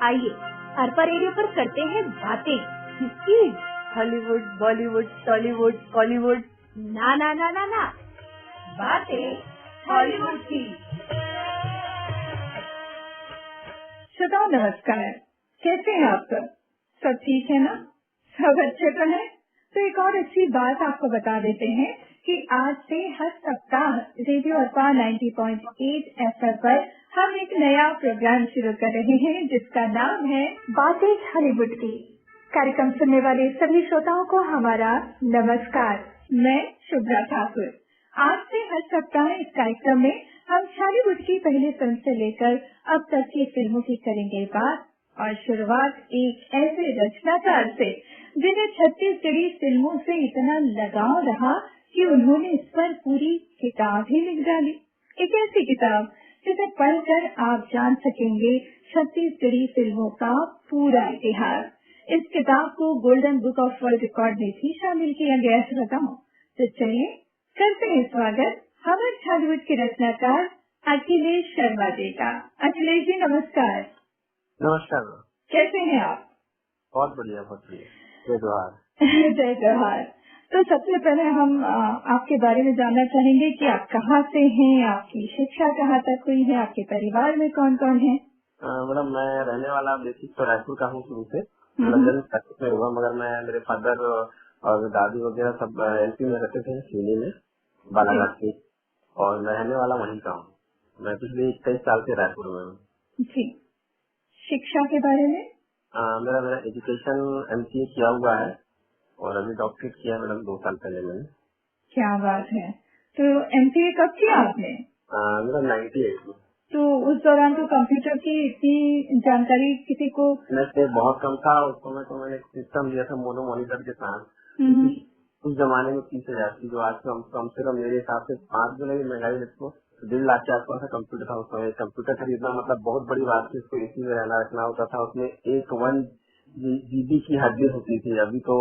आइए अरपा रेडियो पर करते हैं बातें। किसकी? हॉलीवुड, बॉलीवुड, टॉलीवुड, कॉलीवुड, ना ना ना ना ना, बातें हॉलीवुड की। श्रोताओं नमस्कार, कैसे हैं आप सब ठीक है ना? सब अच्छे तो है? तो एक और अच्छी बात आपको बता देते हैं कि आज से हर सप्ताह रेडियो अरपा 90.8 FM पर हम एक नया प्रोग्राम शुरू कर रहे हैं जिसका नाम है बातें हॉलीवुड की। कार्यक्रम सुनने वाले सभी श्रोताओं को हमारा नमस्कार। मैं शुभ्रा ठाकुर। आज से हर सप्ताह इस कार्यक्रम में हम हॉलीवुड की पहली फिल्म से लेकर अब तक की फिल्मों की करेंगे बात, और शुरुआत एक ऐसे रचनाकार से जिन्हें छत्तीसगढ़ी फिल्मों से इतना लगाव रहा कि उन्होंने इस पर पूरी किताब ही लिख डाली। एक ऐसी किताब जिसे पढ़कर आप जान सकेंगे छत्तीसगढ़ी फिल्मों का पूरा इतिहास। इस किताब को golden book of world record में भी शामिल किया गया है। बताओ, तो चलिए करते हैं स्वागत हमारे हॉलीवुड के रचनाकार अखिलेश शर्मा जी का। अखिलेश जी नमस्कार। नमस्कार। कैसे हैं आप? बहुत बढ़िया, बहुत बढ़िया। जय जोहार। जय जोहार। तो सबसे पहले हम आपके बारे में जानना चाहेंगे कि आप कहाँ से हैं, आपकी शिक्षा कहाँ तक हुई है, आपके परिवार में कौन कौन है? मैडम, मैं रहने वाला बेसिक तो रायपुर का हूँ शुरू से। लंदन में हुआ, मगर मैं मेरे फादर और दादी वगैरह सब एमपी में रहते थे, सिवनी में, बालाघाट की, और मैं रहने वाला वहीं का हूँ। मैं पिछले 23 साल से रायपुर में हूँ। जी। शिक्षा के बारे में? मेरा एजुकेशन एमसीए किया हुआ है और अभी डॉक्टरेट किया मैडम 2 साल पहले मैंने। क्या बात है। तो एमसीए कब किया आपने? मेरा 98 में। तो उस दौरान तो कंप्यूटर की इतनी जानकारी किसी को बहुत कम था। उस समय तो मैंने सिस्टम लिया था मोनो मॉनिटर के साथ। उस जमाने में 30,000 थी, जो आज कम से कम मेरे हिसाब से 5 गुना की महंगाई। इसको 1.5 लाख के आसपास का कंप्यूटर था उस समय। कंप्यूटर खरीदना मतलब बहुत बड़ी बात थी। उसको इसी में रहना रखना होता था। उसमें एक 1 GB की हार्ड डिस्क होती थी। अभी तो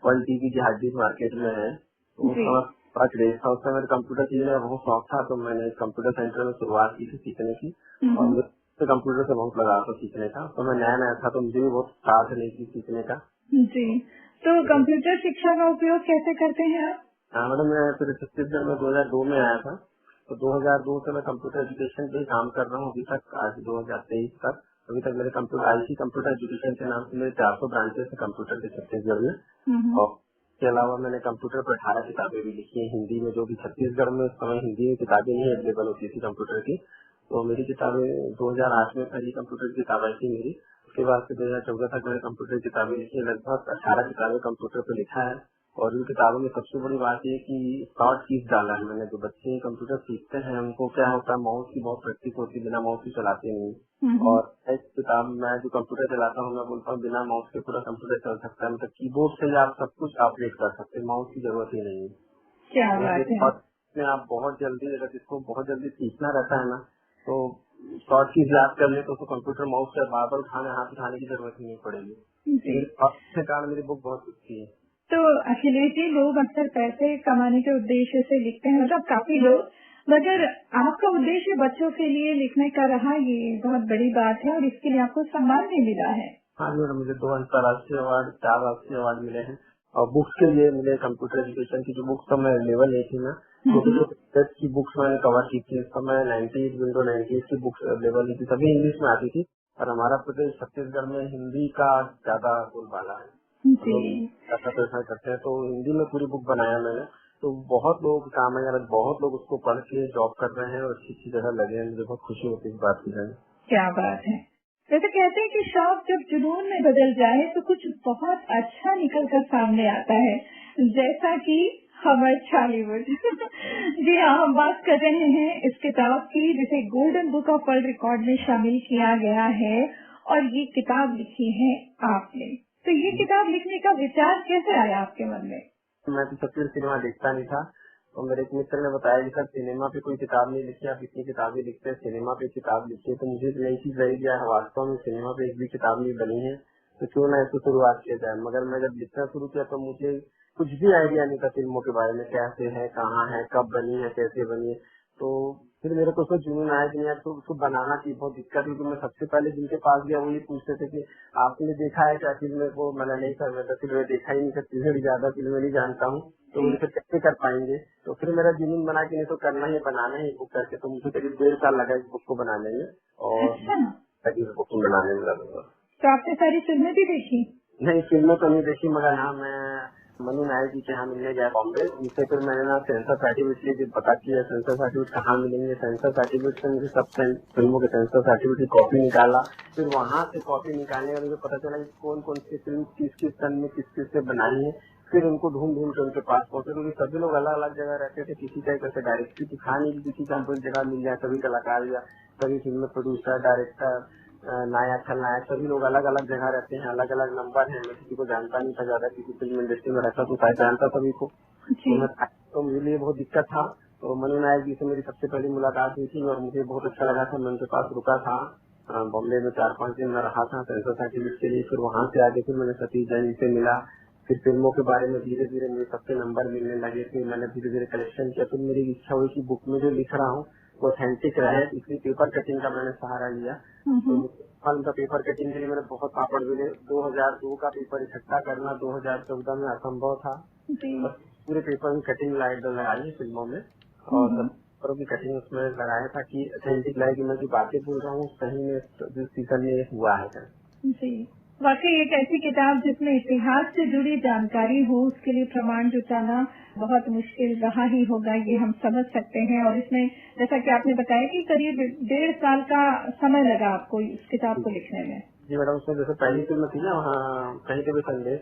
1 TB की हार्ड डिस्क मार्केट में है। तो उस समय बड़ा क्रेज था। उस समय मेरे कंप्यूटर सीखने का बहुत शौक था, तो मैंने कंप्यूटर सेंटर में शुरुआत की थी सीखने की। और मुझे कंप्यूटर से बहुत लगा था सीखने का। तो मैं नया था, तो मुझे भी बहुत साथ नहीं थी सीखने का। जी। तो कंप्यूटर शिक्षा का उपयोग कैसे करते हैं आप? मैडम, मैं फिर छत्तीसगढ़ में 2002 में आया था। तो 2002 से मैं कंप्यूटर एजुकेशन पे काम कर रहा हूँ अभी तक, आज 2023 तक। अभी तक मेरे कंप्यूटर आईसी कंप्यूटर एजुकेशन के नाम से मेरे 400 ब्रांचेस है कंप्यूटर के छत्तीसगढ़ में। और इसके अलावा मैंने कंप्यूटर पर 18 किताबें भी लिखी है हिंदी में, जो भी छत्तीसगढ़ में उस समय हिंदी में किताबें नहीं अवेलेबल होती थी कंप्यूटर की। तो मेरी किताबें 2008 में पहली कंप्यूटर की किताब आई थी मेरी। उसके बाद से 2014 तक मैंने कंप्यूटर की किताबें लिखी है। लगभग 18 किताबें कंप्यूटर पर लिखा है। और इन किताबों में सबसे बड़ी बात ये कि शॉर्ट कीज डाला है मैंने। जो बच्चे कंप्यूटर सीखते हैं उनको क्या होता है, माउस की बहुत प्रैक्टिस होती है, बिना माउस की चलाते नहीं। और इस किताब में जो कंप्यूटर चलाता हूँ, मैं बोलता हूँ बिना माउस के पूरा कंप्यूटर चल सकता है। मतलब कीबोर्ड से ही आप सब कुछ ऑपरेट कर सकते हैं, माउस की जरूरत ही नहीं है। क्या बात है। और आप बहुत जल्दी, अगर जिसको बहुत जल्दी सीखना रहता है ना, तो शॉर्ट कीज याद कर ले तो उसको कंप्यूटर माउस से बार बार हाथ उठाने की जरूरत ही नहीं पड़ेगी। इसके कारण मेरी बुक बहुत अच्छी है। तो अखिलेश जी, लोग अक्सर पैसे कमाने के उद्देश्य से लिखते हैं, मतलब काफी लोग, मगर आपका उद्देश्य बच्चों के लिए लिखने का रहा, ये बहुत बड़ी बात है और इसके लिए आपको सम्मान भी मिला है। हाँ मैडम, मुझे 2 अंतर्राष्ट्रीय अवार्ड, 4 राष्ट्रीय अवार्ड मिले हैं। और बुक्स के लिए मिले, कंप्यूटर एजुकेशन की जो बुक्स तो मैं अवेलेबल नहीं थी ना, की बुक्स मैंने कवर की थी। उस समय 98 विंडो 98 की बुक्स अवेलेबल नहीं थी, सभी इंग्लिश में आती थी। और हमारा प्रदेश छत्तीसगढ़ में हिंदी का ज्यादा बोलबाला है, ऐसा प्रश्न करते हैं। तो हिंदी में पूरी बुक बनाया मैंने। तो बहुत लोगों का काम है, बहुत लोग उसको पढ़ के जॉब कर रहे हैं और अच्छी जगह लगे हैं। मुझे बहुत खुशी होती है इस बात की। क्या बात है। वैसे कहते हैं कि शौक जब जुनून में बदल जाए तो कुछ बहुत अच्छा निकल कर सामने आता है, जैसा कि हमारे हॉलीवुड। जी हाँ, हम बात कर रहे हैं इस किताब की जिसे golden book of world record में शामिल किया गया है, और ये किताब लिखी है आपने। तो ये किताब लिखने का विचार कैसे आया आपके मन में? मैं तो छत्तीसगढ़ सिनेमा देखता नहीं था, और मेरे एक मित्र ने बताया कि सर सिनेमा पे कोई किताब नहीं लिखी, आप इतनी किताबें लिखते हैं, सिनेमा पे किताब लिखी। तो मुझे नई चीज लगी गया है, वास्तव में सिनेमा पे एक भी किताब नहीं बनी है, तो क्यों ना इसको शुरुआत किया जाए। मगर मैं जब लिखना शुरू किया तो मुझे कुछ भी आइडिया नहीं था फिल्मों के बारे में, कैसे है, कहाँ है, कब बनी है, कैसे बनी है। तो फिर मेरे को उसमें जुनून आया कि यार तो उसको बनाना की बहुत दिक्कत, क्योंकि मैं सबसे पहले जिनके पास गया वो ये पूछते थे कि आपने देखा है क्या फिल्म को, मैंने नहीं कर रहा था, फिल्में देखा ही नहीं सकती, ज्यादा फिल्में नहीं जानता हूँ, तो मुझे फिर कैसे कर पाएंगे। तो फिर मेरा जुनून बना कि नहीं तो करना ही बनाना ही बुक करके, तो मुझे करीब 1.5 साल लगा इस बुक को बनाने में, और अच्छा, करीब बुक बनाने में लगा। तो आपने सारी फिल्में भी देखी? नहीं, फिल्में तो नहीं देखी, मगर हाँ मैं मनु नायक जी के यहाँ मिलने गया बॉम्बे। उनसे फिर मैंने ना सेंसर सर्टिफिकेट की पता किया, सेंसर सर्टिफिकेट कहाँ मिलेंगे, सेंसर सर्टिफिकेट से मुझे सब फिल्मों के सेंसर सर्टिफिकेट की कॉपी निकाला। फिर वहाँ से कॉपी निकालने का मुझे पता चला कि कौन कौन सी फिल्म किस किस सन में किस किस से बनाई है। फिर उनको ढूंढ ढूंढ के उनके पास पहुंचे, क्योंकि सभी लोग अलग अलग जगह रहते थे, किसी का कैसे डायरेक्टरी दिखा नहीं, किसी का कोई जगह मिल जाए, सभी कलाकार या सभी फिल्म प्रोड्यूसर, डायरेक्टर, नायक खलनायक सभी लोग अलग अलग जगह रहते हैं, अलग अलग नंबर है। मैं किसी को जानता नहीं था ज्यादा, किसी फिल्म इंडस्ट्री में रहता तो शायद जानता सभी को, तो मेरे लिए बहुत दिक्कत था। तो मनु नायक जी से मेरी सबसे पहली मुलाकात हुई थी और मुझे बहुत अच्छा लगा था। मैं उनके पास रुका था, बॉम्बे में 4-5 दिन में रहा था सेंसर सर्टिफिकेट के लिए। फिर वहाँ से आगे फिर मैंने सतीश जैन जी से मिला, फिर फिल्मों के बारे में धीरे धीरे मेरे सबके नंबर मिलने लगे, फिर मैंने धीरे धीरे कलेक्शन किया। फिर मेरी इच्छा हुई कि बुक में जो लिख रहा हूँ वो ऑथेंटिक रहे, इसलिए पेपर कटिंग का मैंने सहारा लिया। तो उनका पेपर कटिंग के लिए मैंने बहुत पापड़ मिले। 2002 का पेपर इकट्ठा करना 2014 में असंभव था। पूरे पेपर की कटिंग लगाई फिल्मों में, और पेपरों की कटिंग उसमें लगाया था कि ऑथेंटिक लगे, कि मैं जो बातें बोल रहा हूँ सही में जिस सीजन में हुआ है। जी, वाकई एक ऐसी किताब जिसमें इतिहास से जुड़ी जानकारी हो, उसके लिए प्रमाण जुटाना बहुत मुश्किल रहा ही होगा, ये हम समझ सकते हैं। और इसमें जैसा कि आपने बताया कि करीब 1.5 साल का समय लगा आपको इस किताब को लिखने में। जी मैडम, उसमें जैसे पहली फिल्म थी ना वहाँ कहीं के भी संदेश,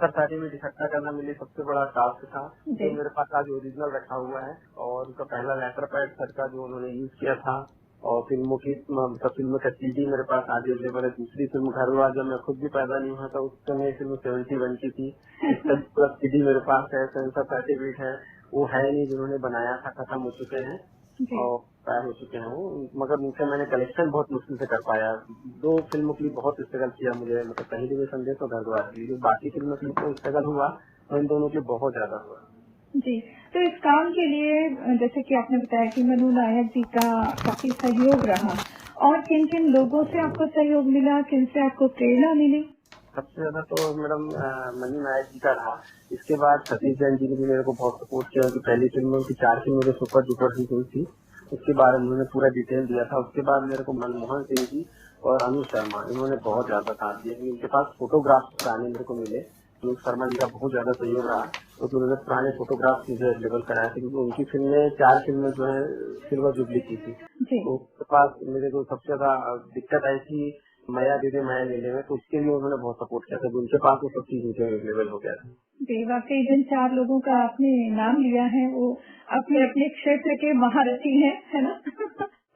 सर्टिफिकेट इकट्ठा करना मेरे सबसे बड़ा टास्क था। जो मेरे पास आज ओरिजिनल रखा हुआ है, और उनका पहला लेटर पैड सर का जो उन्होंने यूज किया था, और फिल्मों की फिल्म का CD मेरे पास आज अवेलेबल है। दूसरी फिल्म घर हुआ, जब मैं खुद भी पैदा नहीं हुआ था उस समय फिल्म 71 की थी, इसका CD मेरे पास है। सेंसर सर्टिफिकेट है, वो है नहीं, जिन्होंने बनाया था खत्म हो चुके हैं और तैयार हो चुके हैं वो, मगर उनसे मैंने कलेक्शन बहुत मुश्किल से कर पाया। 2 फिल्मों के लिए बहुत स्ट्रगल किया मुझे, मतलब कहीं भी संदेश और घर द्वार के लिए। बाकी फिल्मों के लिए स्ट्रगल हुआ, इन दोनों के बहुत ज्यादा हुआ। जी, तो इस काम के लिए जैसे कि आपने बताया कि मनु नायक जी का काफी सहयोग रहा, और किन किन लोगों से आपको सहयोग मिला, किन से आपको प्रेरणा मिली? सबसे ज्यादा तो मैडम मनु नायक जी का रहा। इसके बाद सतीश जैन जी ने भी मेरे को बहुत सपोर्ट किया। उनकी पहली फिल्म, उनकी 4 फिल्मों में सुपर डुपर हिट हुई थी, उसके बारे में उन्होंने पूरा डिटेल दिया था। उसके बाद मेरे को मनमोहन सिंह जी और अनु शर्मा, इन्होंने बहुत ज्यादा साथ दिया। इनके पास फोटोग्राफ पुराने मेरे को मिले, अनु शर्मा जी का बहुत ज्यादा सहयोग रहा, तो उन्होंने पुराने फोटोग्राफ मुझे अवेलेबल कराए थे, क्योंकि उनकी फिल्में 4 फिल्में जो है सिल्वर जुबली की थी। तो उसके पास मेरे को सबसे ज्यादा दिक्कत आई थी माया दीदी माया मेले में, तो उसके लिए उन्होंने बहुत सपोर्ट किया था। उनके पास वो सब चीज मुझे अवेलेबल हो गया था। जी, वाकई जिन 4 लोगों का आपने नाम लिया है वो अपने अपने क्षेत्र के महारथी हैं, है ना?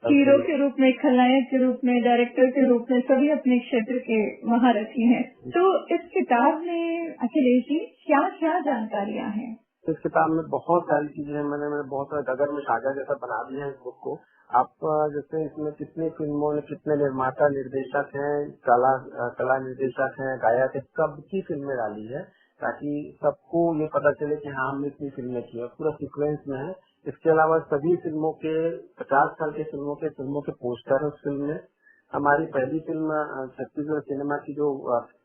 हीरो के रूप में, खलनायक के रूप में, डायरेक्टर के रूप में, सभी अपने क्षेत्र के महारथी हैं। तो इस किताब में अखिलेश जी क्या क्या जानकारियाँ हैं? इस किताब में बहुत सारी चीजें हैं। मैंने बहुत सारे डगर में कागज जैसा बना दिया है इस बुक को। आप जैसे इसमें कितनी फिल्मों में कितने निर्माता निर्देशक हैं, कला निर्देशक हैं, गायक है, सबकी फिल्में डाली है, ताकि सबको ये पता चले कि हाँ हमने इतनी फिल्में की है, पूरा सीक्वेंस में है। इसके अलावा सभी फिल्मों के 50 साल के फिल्मों के पोस्टर है उस फिल्म में। हमारी पहली फिल्म छत्तीसगढ़ सिनेमा की जो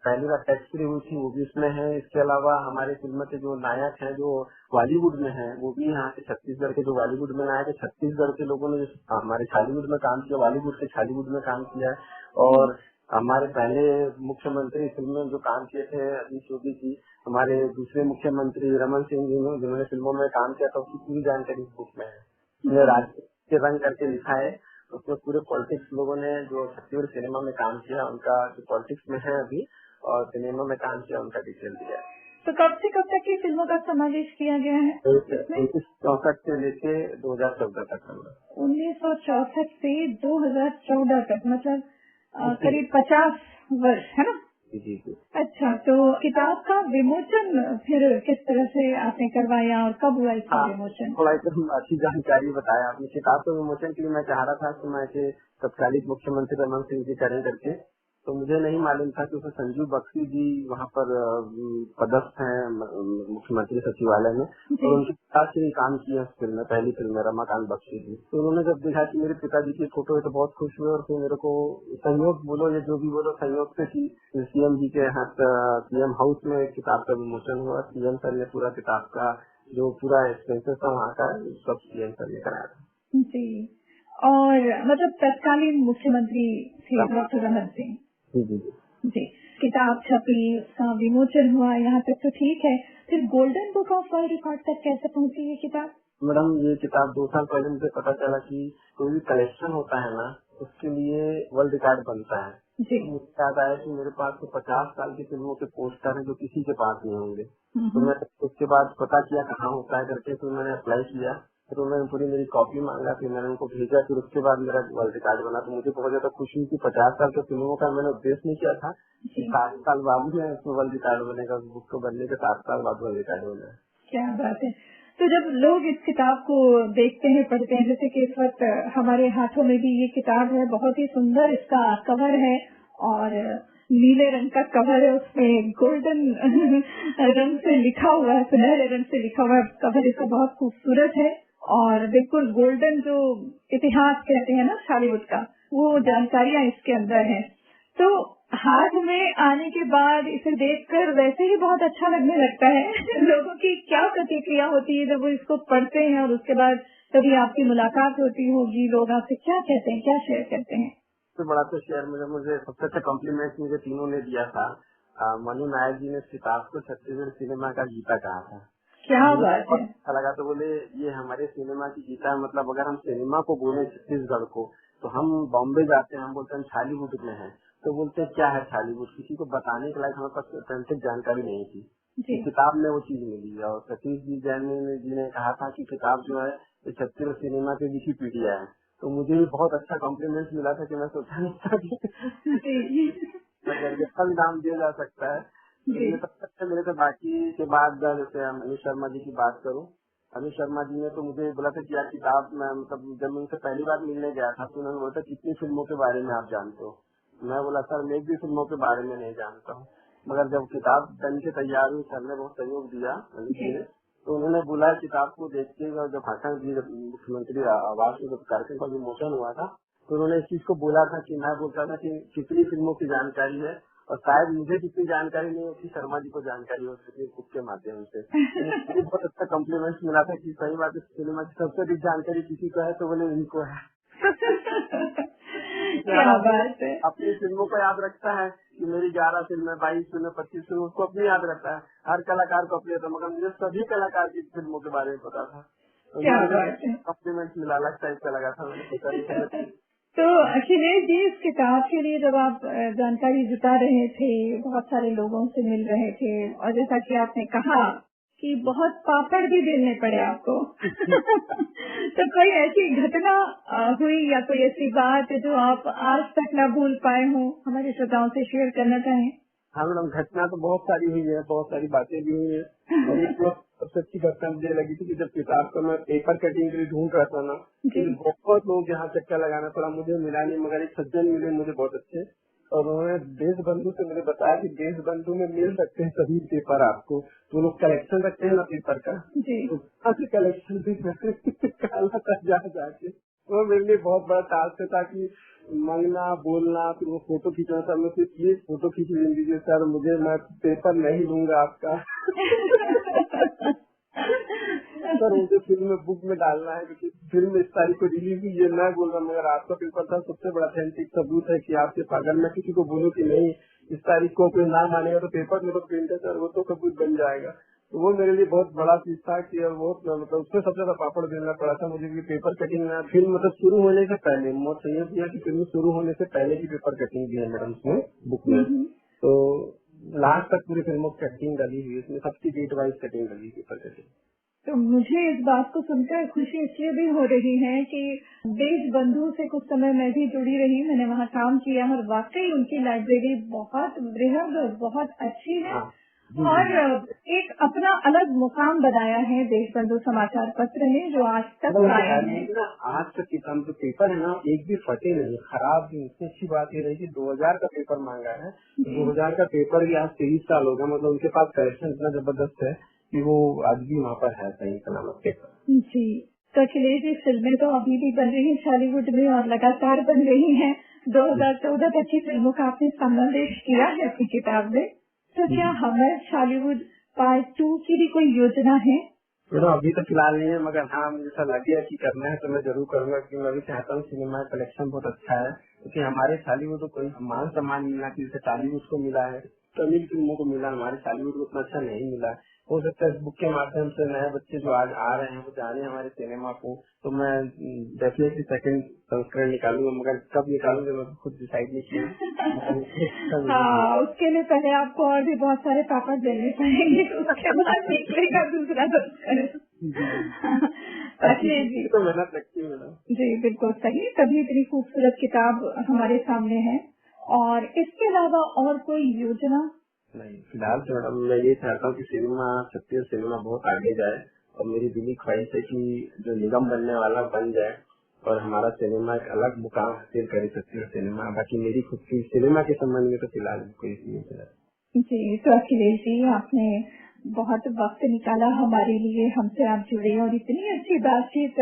पहली बार टैक्स फ्री हुई थी वो भी इसमें है। इसके अलावा हमारी फिल्म के जो नायक हैं जो बॉलीवुड में हैं वो भी यहाँ के छत्तीसगढ़ के जो बॉलीवुड में नायक है, छत्तीसगढ़ के लोगों ने हमारे छालीवुड में काम किया, बॉलीवुड के छालीवुड में काम किया। और हमारे पहले मुख्यमंत्री फिल्म में जो काम किए थे अजीत जोगी जी, हमारे दूसरे मुख्यमंत्री रमन सिंह जी ने जिन्होंने फिल्मों में काम किया था, उसकी पूरी जानकारी इस बुक में है। राज्य के रंग करके लिखा है, उसमें पूरे पॉलिटिक्स लोगों ने जो छत्तीसगढ़ सिनेमा में काम किया उनका जो पॉलिटिक्स में है अभी और सिनेमा में काम किया उनका डिटेल दिया है। तो कब से कब तक की फिल्मों का समावेश किया गया है? 1964 से लेके 2014 तक। 1964 से 2014 तक, मतलब करीब 50 वर्ष, है ना? जी जी। अच्छा, तो किताब का विमोचन फिर किस तरह से आपने करवाया और कब हुआ इसका विमोचन? थोड़ा अच्छी जानकारी बताया आपने। किताब के विमोचन के लिए मैं चाह रहा था कि मैं तत्कालीन मुख्यमंत्री रमन सिंह जी करें करके, तो मुझे नहीं मालूम था कि उसमें संजीव बख्शी जी वहाँ पर पदस्थ हैं मुख्यमंत्री सचिवालय में, और उनके पिता से ही काम किया उस फिल्म में, पहली फिल्म में रमाकांत बख्शी जी। तो उन्होंने जब देखा कि मेरे पिताजी की फोटो है तो बहुत खुश हुए, और फिर मेरे को संयोग बोलो या जो भी बोलो, संयोग से कि सीएम जी के हाथ सीएम हाउस में एक किताब का विमोचन हुआ। सीएम सर ने पूरा किताब का जो पूरा एक्सपेंसेस था वहाँ का सब सीएम सर ने कराया था जी। और मतलब तत्कालीन मुख्यमंत्री थे डॉक्टर रमन सिंह जी। जी। किताब छपी, उसका विमोचन हुआ, यहाँ तक तो ठीक है। फिर golden book of world record तक कैसे पहुँची ये किताब? मैडम ये किताब 2 साल पहले मुझे पता चला कि कोई भी कलेक्शन होता है ना, उसके लिए वर्ल्ड रिकॉर्ड बनता है। जी। तो मुझे याद आया कि मेरे पास तो 50 साल की फिल्मों के पोस्टर हैं जो किसी के पास नहीं होंगे। तो मैं उसके बाद पता किया कहाँ होता है करके, फिर मैंने अप्लाई किया, फिर उन्होंने पूरी मेरी कॉपी मांगा, फिर मैंने उनको भेजा, फिर उसके बाद मेरा वर्ल्ड रिकॉर्ड बना। तो मुझे बहुत ज्यादा खुशी हुई कि 50 साल के फिल्मों का मैंने उद्देश्य नहीं किया था कि 7 साल बाद में उसमें वर्ल्ड रिकॉर्ड बनेगा, उस बुक को बनने के 7 साल बाद वर्ल्ड रिकॉर्ड बना। क्या बात है। तो जब लोग इस किताब को देखते हैं, पढ़ते हैं, जैसे कि इस वक्त हमारे हाथों में भी ये किताब है, बहुत ही सुंदर इसका कवर है और नीले रंग का कवर है, उसमें गोल्डन रंग से लिखा हुआ है, सुनहरे रंग से लिखा हुआ है, कवर इसका बहुत खूबसूरत है और बिल्कुल गोल्डन जो इतिहास कहते हैं ना बॉलीवुड का, वो जानकारियां इसके अंदर हैं। तो हाथ में आने के बाद इसे देखकर वैसे ही बहुत अच्छा लगने लगता है। लोगों की क्या प्रतिक्रिया होती है जब वो इसको पढ़ते हैं और उसके बाद कभी आपकी मुलाकात होती होगी, लोग आपसे क्या कहते हैं, क्या शेयर करते हैं? सबसे बड़ा तो शेयर मुझे सबसे अच्छा कॉम्प्लीमेंट मुझे तीनों ने दिया था। मनु नायक जी ने इस किताब को छत्तीसगढ़ सिनेमा का गीता कहा था। क्या बात है। अच्छा लगा, तो बोले ये हमारे सिनेमा की गीता है। मतलब अगर हम सिनेमा को बोले छत्तीसगढ़ को, तो हम बॉम्बे जाते हैं, हम बोलते हैं छालीवुड में है, तो बोलते हैं क्या है छालीवुड, किसी को बताने के लायक हमारे पास ऑथेंटिक जानकारी नहीं थी। किताब में वो चीज मिली है। और सतीश जी जैन जी ने कहा था कि किताब जो है छत्तीसगढ़ सिनेमा के विकिपीडिया है। तो मुझे भी बहुत अच्छा कॉम्प्लीमेंट मिला था कि मैं सोचा नहीं था कि अच्छा भी नाम दिया जा सकता है। सबसे अच्छा मेरे तो बाकी के बाद जैसे अनिल शर्मा जी की बात करूं, अनिल शर्मा जी ने तो मुझे बोला था कि यार किताब में, मतलब जब मैं उनसे पहली बार मिलने गया था तो उन्होंने बोला था कितनी फिल्मों के बारे में आप जानते हो। मैं बोला सर मैं भी फिल्मों के बारे में नहीं जानता हूँ। मगर जब किताब बन के तैयार हुई, सर ने बहुत सहयोग दिया अनिल जी ने, तो उन्होंने बोला किताब को देखते ही, जब भाषण जी मुख्यमंत्री आवास में जब कार्यक्रम का विमोचन हुआ था, तो उन्होंने इस चीज को बोला था कि मैं बोलता था कि कितनी फिल्मों की जानकारी है, और शायद मुझे जितनी जानकारी नहीं होती शर्मा जी को जानकारी हो सकती है बुक के माध्यम से। मुझे बहुत अच्छा कॉम्प्लीमेंट मिला था कि सही बात है, सिनेमा की सबसे अधिक जानकारी किसी को है तो बोले इनको है। क्या बात है। अपनी फिल्मों को याद रखता है कि मेरी 11 फिल्में, 22 फिल्में, 25 फिल्म, उसको अपनी याद रखता है, हर कलाकार को अपनी, मगर मुझे सभी कलाकार की फिल्मों के बारे में पता था। तो कॉम्प्लीमेंट मिला, लगता है अच्छा लगा था मैंने। तो अखिलेश जी, इस किताब के लिए जब आप जानकारी जुटा रहे थे, बहुत सारे लोगों से मिल रहे थे, और जैसा कि आपने कहा कि बहुत पापड़ भी बेलने पड़े आपको तो कोई ऐसी घटना हुई या कोई ऐसी बात जो आप आज तक न भूल पाए हो, हमारे श्रोताओं से शेयर करना चाहें? हाँ मैडम, घटना तो बहुत सारी हुई है, बहुत सारी बातें भी हुई है। और एक सबसे अच्छी घटना मुझे लगी थी कि जब किताब का मैं पेपर कटिंग के लिए ढूंढ रहा था ना, बहुत लोग यहाँ चक्कर लगाना पड़ा, मुझे मिला नहीं, मगर एक सज्जन मिले मुझे बहुत अच्छे, और उन्होंने देश बंधु से मुझे बताया कि देश बंधु में मिल सकते हैं सभी पेपर आपको, तो लोग कलेक्शन रखते हैं ना पेपर का, तो कलेक्शन भी जाके वो मेरे लिए बहुत बड़ा टास्क था कि मांगना, बोलना, फिर वो फोटो खींचना था। मैं प्लीज फोटो खींच लीजिए सर, मुझे, मैं पेपर नहीं लूंगा आपका सर मुझे फिल्म में बुक में डालना है, क्योंकि फिल्म इस तारीख को रिलीज हुई, ये मैं बोल रहा हूँ, मगर आपका पेपर था। सबसे बड़ा ऑथेंटिक सबूत है कि आपके, अगर मैं किसी को बोलूँ कि नहीं इस तारीख को कोई नाम मानेगा तो पेपर में तो प्रिंट है सर, वो तो सबूत बन जाएगा। तो वो मेरे लिए बहुत बड़ा चीज था कि वो मतलब उसमें सबसे ज्यादा पापड़ बेलना पड़ा था मुझे, कि पेपर कटिंग में फिल्म मतलब शुरू होने से पहले, बहुत सहयोग दिया कि फिल्म शुरू होने से पहले की पेपर कटिंग दी है मैडम उसमें बुक में, तो लास्ट तक पूरी फिल्मों की कटिंग डाली हुई, उसमें सबकी डेट वाइज कटिंग डाली पेपर कटिंग। तो मुझे इस बात को सुनकर खुशी इसलिए भी हो रही है कि देश बंधु से कुछ समय मैं भी जुड़ी रही, मैंने वहाँ काम किया और वाकई उनकी लाइब्रेरी बहुत बृहद और बहुत अच्छी है। और एक अपना अलग मुकाम बनाया है देशबंधु समाचार पत्र ने, जो आज तक आया है। आज तक किताब जो पेपर है ना, एक भी फटे नहीं, खराब नहीं। इससे अच्छी बात ये रही कि 2000 का पेपर मांगा है, 2000 का पेपर भी आज 23 साल हो गया, मतलब उनके पास कलेक्शन इतना जबरदस्त है कि वो आज भी वहाँ पर है सही सलामत पेपर। जी, तो अखिलेश जी, फिल्में तो अभी भी बन रही है बॉलीवुड में और लगातार बन रही है। 2014 तक की फिल्मों का आपने समावेश किया है अपनी किताब में, तो क्या हमर बॉलीवुड पार्ट 2 की भी कोई योजना है? अभी तो फिलहाल नहीं है, मगर हाँ मुझे ऐसा लगे कि करना है तो मैं जरूर करूंगा, क्योंकि मैं भी चाहता हूँ सिनेमा कलेक्शन बहुत अच्छा है, क्योंकि हमारे बॉलीवुड को कोई मान सम्मान मिलना चाहिए, जैसे टॉलीवुड को मिला है, तमिल फिल्मों को मिला, हमारे बॉलीवुड को उतना अच्छा नहीं मिला। हो सकता है इस बुक के माध्यम से नए बच्चे जो आज आ रहे हैं वो जाने हमारे सिनेमा को, तो मैं डेफिनेटली सेकंड संस्करण निकालूंगा, मगर कब निकालूंगा मैं खुद डिसाइड नहीं किया। हाँ, उसके लिए पहले आपको और भी बहुत सारे पापा देने पड़ेंगे, उसके बाद निकलेगा दूसरा संस्करण। जी तो मेहनत लगती है मैडम। जी बिल्कुल सही, तभी इतनी खूबसूरत किताब हमारे सामने है। और इसके अलावा और कोई योजना? नहीं, फिलहाल तो मैडम मैं ये चाहता हूँ कि सिनेमा, छत्तीसगढ़ सिनेमा बहुत आगे जाए, और मेरी दिली ख्वाहिश है कि जो निगम बनने वाला बन जाए और हमारा सिनेमा एक अलग मुकाम हासिल करे छत्तीसगढ़ सिनेमा। बाकी मेरी खुद की सिनेमा के संबंध में तो फिलहाल कोई नहीं चला। जी, तो अखिलेश जी, आपने बहुत वक्त निकाला हमारे लिए, हमसे आप जुड़े और इतनी अच्छी बातचीत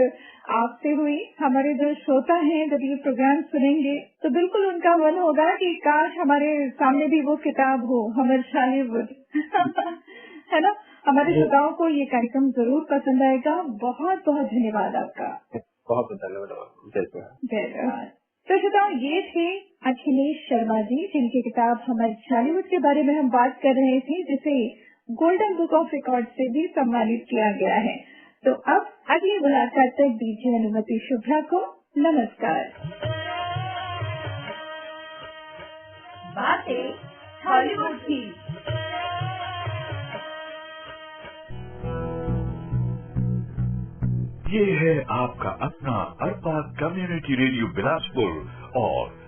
आपसे हुई। हमारे जो श्रोता हैं जब ये प्रोग्राम सुनेंगे तो बिल्कुल उनका मन होगा कि काश हमारे सामने भी वो किताब हो, हमर बॉलीवुड। है ना? हमारे श्रोताओं को ये कार्यक्रम जरूर पसंद आएगा। बहुत बहुत धन्यवाद आपका। बहुत धन्यवाद। धन्यवाद। तो श्रोताओ, ये थे अखिलेश शर्मा जी, जिनकी किताब हमर बॉलीवुड के बारे में हम बात कर रहे थे, जिसे गोल्डन बुक ऑफ रिकॉर्ड से भी सम्मानित किया गया है। तो अब अगली मुलाकात तक दीजिए अनुमति शुभ्रा को। नमस्कार। बातें हॉलीवुड की। ये है आपका अपना अरबाज कम्युनिटी रेडियो बिलासपुर और